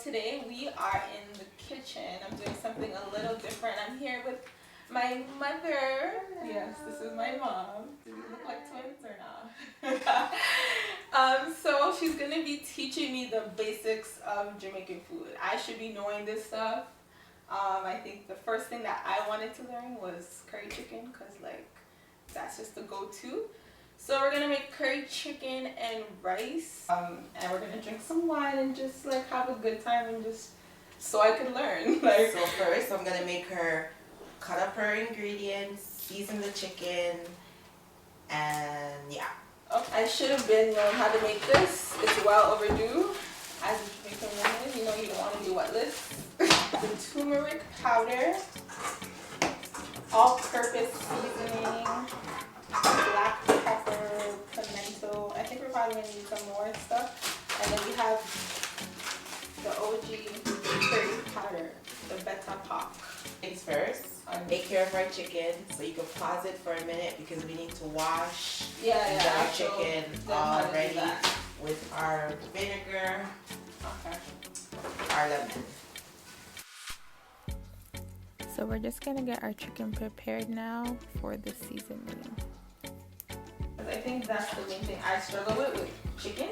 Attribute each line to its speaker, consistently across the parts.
Speaker 1: today we are in the kitchen. I'm doing something a little different. I'm here with my mother. Yes, this is my mom. Do we look like twins or not? So she's gonna be teaching me the basics of Jamaican food. I should be knowing this stuff. I think the first thing that I wanted to learn was curry chicken, because like that's just the go-to. So we're gonna make curry chicken and rice, and we're gonna drink some wine and just like have a good time and just so I could learn. Like,
Speaker 2: so first I'm gonna make her cut up her ingredients, season the chicken, and yeah.
Speaker 1: Okay. I should have been knowing how to make this. It's well overdue. As a Jamaican woman, you know you don't want to be wetliss. The turmeric powder, all-purpose seasoning, black pepper, pimento. I think we're probably going to need some more stuff. And then we have the OG curry powder, the beta pop.
Speaker 2: Things first, take care of our chicken, so you can pause it for a minute because we need to wash our chicken already with our vinegar, our lemon.
Speaker 3: So we're just gonna get our chicken prepared now for the seasoning.
Speaker 1: I think that's the main thing I struggle with chicken.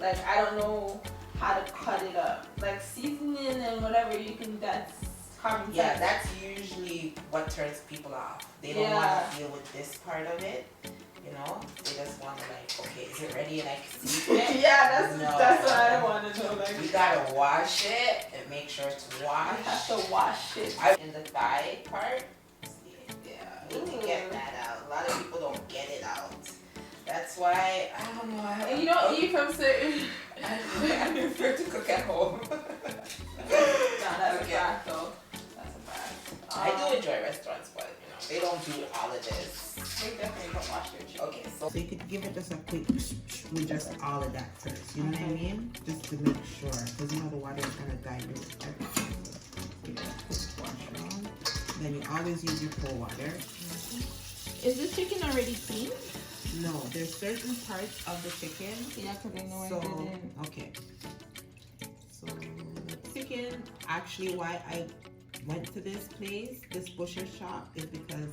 Speaker 1: Like, I don't know how to cut it up. Like seasoning and whatever you can, that's common sense.
Speaker 2: Yeah, that's usually what turns people off. They don't want to deal with this part of it. You know, they just want to like, okay, is it ready and I can season it?
Speaker 1: Yeah, that's what I want to know. Like,
Speaker 2: you gotta wash it and make sure it's washed.
Speaker 1: You have to wash it.
Speaker 2: In the thigh part, you need to get that out. A lot of people don't get it out. That's why I don't know.
Speaker 1: And you don't eat from certain.
Speaker 2: I prefer to cook at home.
Speaker 1: No, that's a fact though. That's a fact.
Speaker 2: I do enjoy restaurants, but you know they don't do all of this.
Speaker 1: They definitely don't wash their chicken.
Speaker 2: Okay, so
Speaker 4: you could give it just a quick with just all of that first, you know what I mean? Just to make sure, because you know the water is going to dilute everything. So give it a quick wash around. Then you always use your cold water.
Speaker 1: Is the chicken already clean?
Speaker 4: No, there's certain parts of the chicken.
Speaker 1: Yeah, because I know I didn't.
Speaker 4: Okay. So the chicken, actually why I went to this place, this butcher shop, is because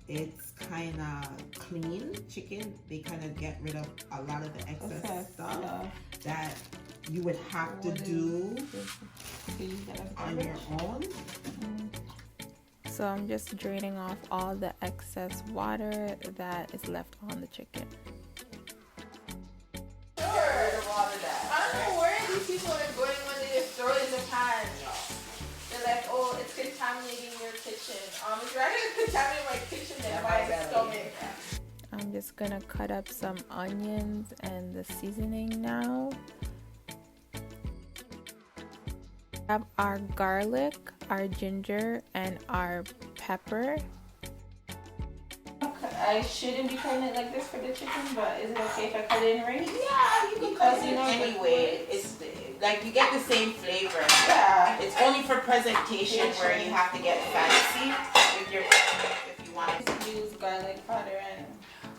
Speaker 4: it's kind of clean chicken. They kind of get rid of a lot of the excess stuff that you would have to do on your own.
Speaker 3: So I'm just draining off all the excess water that is left on the chicken.
Speaker 1: I don't know where these people are going when they just throw it in the pan. They're like, oh, it's contaminating your kitchen. It's rather contaminating my kitchen than my stomach.
Speaker 3: I'm just gonna cut up some onions and the seasoning now. We have our garlic, our ginger, and our pepper.
Speaker 1: Okay, I shouldn't be cutting it like this for the chicken, but is it okay if I cut it in rings?
Speaker 2: yeah, you can cut it anyway. It's like you get the same flavor.
Speaker 1: Yeah.
Speaker 2: It's only for presentation where you have to get fancy with your if you want
Speaker 1: to use garlic powder and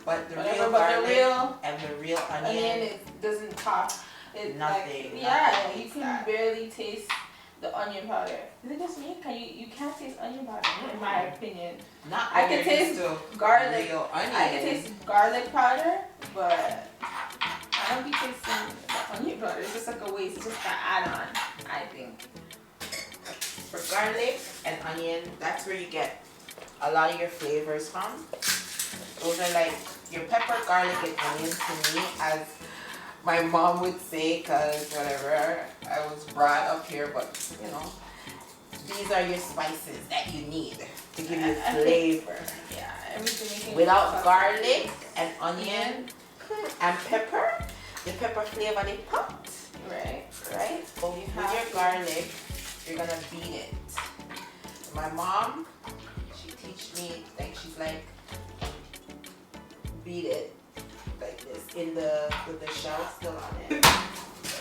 Speaker 2: but the
Speaker 1: whatever,
Speaker 2: real
Speaker 1: but
Speaker 2: garlic and the real onion,
Speaker 1: it doesn't top. It
Speaker 2: nothing.
Speaker 1: Like, yeah, you can barely taste the onion powder. Is it just me? You can't taste onion powder, in my opinion.
Speaker 2: Not
Speaker 1: I can taste garlic.
Speaker 2: Real onion.
Speaker 1: I can taste garlic powder, but I don't be tasting the onion powder. It's just like a waste. It's just an add-on, I think.
Speaker 2: For garlic and onion, that's where you get a lot of your flavors from. Those are like your pepper, garlic, and onion to me, as my mom would say, because whatever, I was brought up here, but you know, these are your spices that you need to give you flavor.
Speaker 1: Yeah, everything.
Speaker 2: Without garlic and onion and pepper, the pepper flavor they popped.
Speaker 1: Right.
Speaker 2: So with your garlic, you're gonna beat it. My mom, she teach me, like she's like, beat it like this with the shell still on it.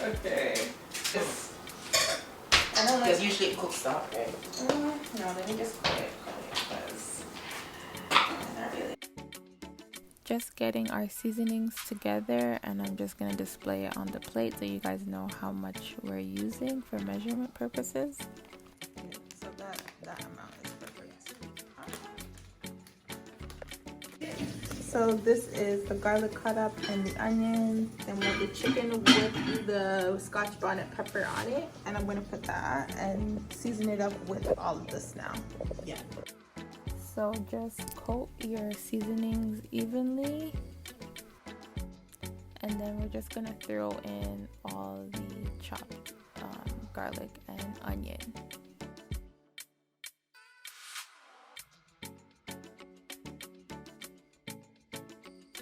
Speaker 1: Okay. I don't like.
Speaker 2: Because usually it cooks up, right?
Speaker 1: No, let me just cut it because not really.
Speaker 3: Just getting our seasonings together, and I'm just going to display it on the plate so you guys know how much we're using for measurement purposes.
Speaker 1: So that amount is perfect. So this is the garlic cut up and the onion. Then we have the chicken with the Scotch bonnet pepper on it. And I'm going to put that and season it up with all of this now.
Speaker 2: Yeah.
Speaker 3: So just coat your seasonings evenly. And then we're just going to throw in all the chopped garlic and onion.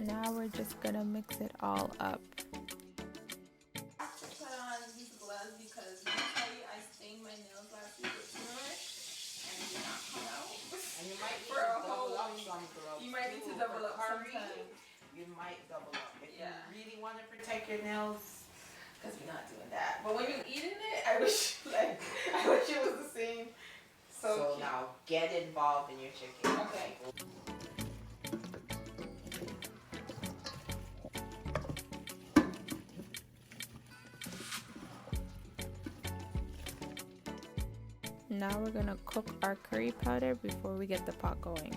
Speaker 3: Now we're just gonna mix it all up.
Speaker 1: I have to put on these gloves because let me tell you, I stained my nails last week with turmeric and it did not come out.
Speaker 2: And you might need
Speaker 1: For
Speaker 2: to
Speaker 1: a whole
Speaker 2: double up
Speaker 1: week.
Speaker 2: some gloves.
Speaker 1: You might need to
Speaker 2: too.
Speaker 1: double
Speaker 2: For
Speaker 1: up
Speaker 2: curry,
Speaker 1: sometime.
Speaker 2: you might double up. If
Speaker 1: Yeah.
Speaker 2: you really want to protect your nails,
Speaker 1: Because we're not doing that. But when you're eating it, I wish it was the same.
Speaker 2: so
Speaker 1: Cute.
Speaker 2: now get involved in your chicken.
Speaker 1: Okay.
Speaker 3: Now we're gonna cook our curry powder before we get the pot going.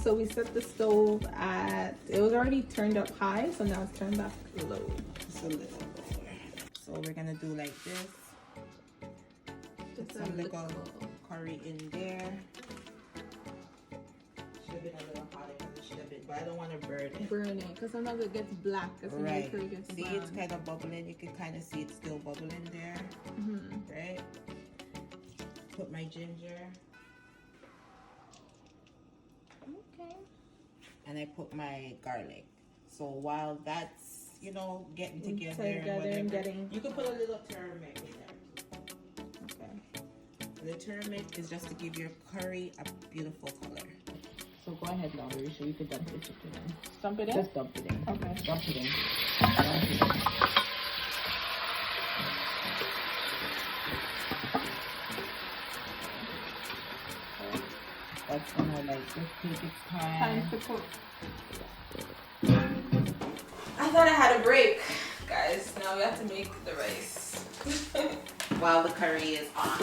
Speaker 1: So we set the stove at, it was already turned up high, so now it's turned back low.
Speaker 4: Just a little lower. So we're gonna do like this. Put some little curry in there. Should have been a little hotter because it should have been, but I don't want to burn it.
Speaker 1: Burn it, because sometimes it gets black.
Speaker 4: Right. See, it's kind of bubbling. You can kind of see it's still bubbling there. Right. Put my ginger.
Speaker 1: Okay.
Speaker 4: And I put my garlic. So while that's, you know, getting together,
Speaker 1: And getting.
Speaker 4: you can put a little turmeric in there.
Speaker 1: Okay.
Speaker 4: The turmeric is just to give your curry a beautiful color.
Speaker 5: So go ahead now, Marisha. You can dump the chicken in.
Speaker 1: Dump it in?
Speaker 5: Just dump it in.
Speaker 1: Okay.
Speaker 5: Dump it in. Dump it in. That's gonna like just take its time.
Speaker 1: Time to cook. I thought I had a break. Guys, now we have to make the rice.
Speaker 2: While the curry is on.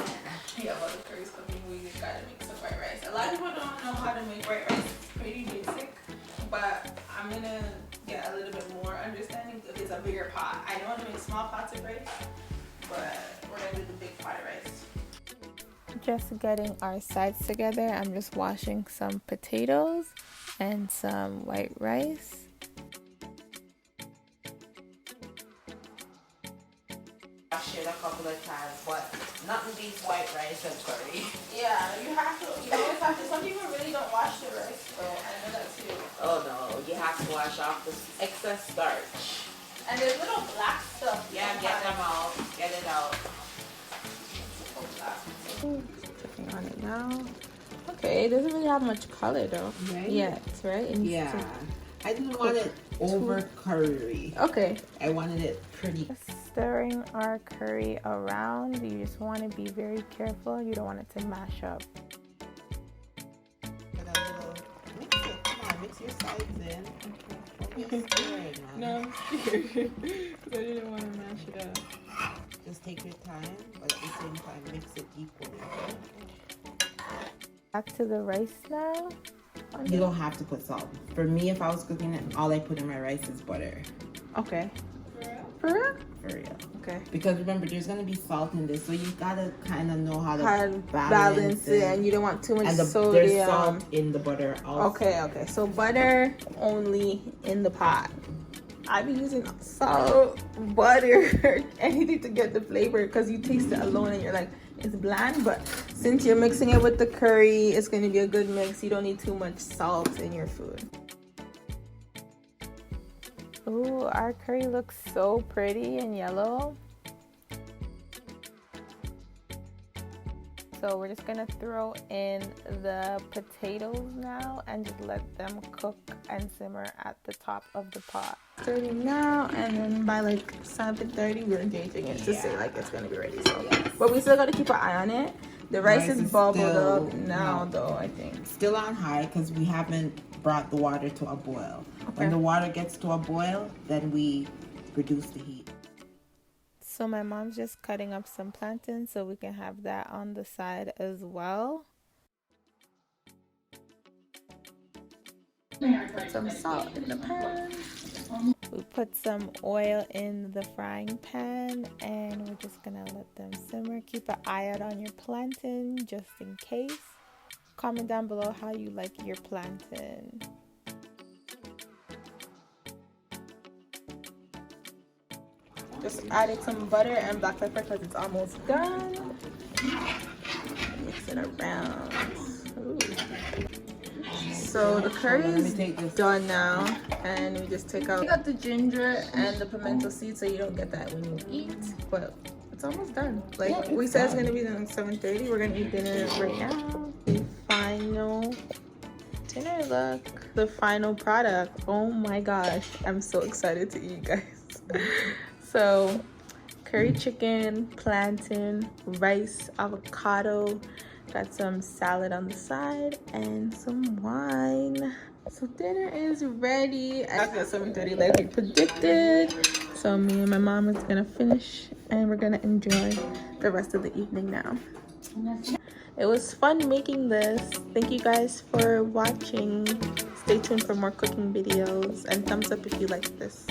Speaker 1: Yeah, while the curry's cooking, we gotta make some white rice. A lot of people don't know how to make white rice. It's pretty basic, but I'm gonna get a little bit more understanding if it's a bigger pot. I know how to make small pots of rice, but we're gonna do the big pot of rice.
Speaker 3: Just getting our sides together. I'm just washing some potatoes and some white rice.
Speaker 2: Wash it a couple of times, but nothing beats white rice and curry.
Speaker 1: Yeah, you have to. You always have to. Some people really don't wash their rice, so I know that too.
Speaker 2: Oh no, you have to wash off the excess starch.
Speaker 1: And there's little black stuff.
Speaker 2: Yeah, get them out. Get it out.
Speaker 1: Cooking on it now. Okay, it doesn't really have much color though.
Speaker 4: Right?
Speaker 1: Yet, right? It needs
Speaker 4: Yeah.
Speaker 1: to-
Speaker 4: I didn't want it over curry.
Speaker 1: Okay.
Speaker 4: I wanted it pretty.
Speaker 3: Just stirring our curry around. You just want to be very careful. You don't want it to mash up.
Speaker 4: Put a little mix it. Come on, mix your sides in. Don't get scared, man.
Speaker 1: No, I'm scared because I didn't want to mash it up.
Speaker 4: Just take your time, but at the same time, mix it equally.
Speaker 3: Back to the rice now.
Speaker 4: You don't have to put salt. For me, if I was cooking it, all I put in my rice is butter.
Speaker 1: Okay. For real?
Speaker 4: For real.
Speaker 1: Okay.
Speaker 4: Because remember, there's gonna be salt in this, so you gotta kind of know how to
Speaker 1: Balance it, and you don't want too much
Speaker 4: and there's
Speaker 1: sodium.
Speaker 4: salt in the butter also.
Speaker 1: Okay. So butter only in the pot. I be using salt, butter, anything to get the flavor because you taste it alone and you're like, it's bland. But since you're mixing it with the curry, it's going to be a good mix. You don't need too much salt in your food.
Speaker 3: Ooh, our curry looks so pretty and yellow. So we're just gonna throw in the potatoes now and just let them cook and simmer at the top of the pot.
Speaker 1: 30 now, and then by like 7:30 we're engaging it to say like it's gonna be ready. So, but we still gotta keep an eye on it The rice is bubbled
Speaker 4: still,
Speaker 1: up now,
Speaker 4: no,
Speaker 1: though, I think.
Speaker 4: still on high because we haven't brought the water to a boil. When the water gets to a boil, then we reduce the heat.
Speaker 3: So my mom's just cutting up some plantains so we can have that on the side as well. Put some salt in the pan. We put some oil in the frying pan and we're just gonna let them simmer. Keep an eye out on your plantain just in case. Comment down below how you like your plantain.
Speaker 1: Just added some butter and black pepper because it's almost done. Mix it around. Ooh. So the curry is done now, and we just take out the ginger and the pimento seeds so you don't get that when you eat. But it's almost done. Like we said, it's gonna be done at 7:30. We're gonna eat dinner right now. The final dinner look. The final product. Oh my gosh, I'm so excited to eat, guys. So curry chicken, plantain, rice, avocado, got some salad on the side and some wine. So dinner is ready. After 7:30 like we predicted. So me and my mom is gonna finish and we're gonna enjoy the rest of the evening now. It was fun making this. Thank you guys for watching. Stay tuned for more cooking videos and thumbs up if you like this.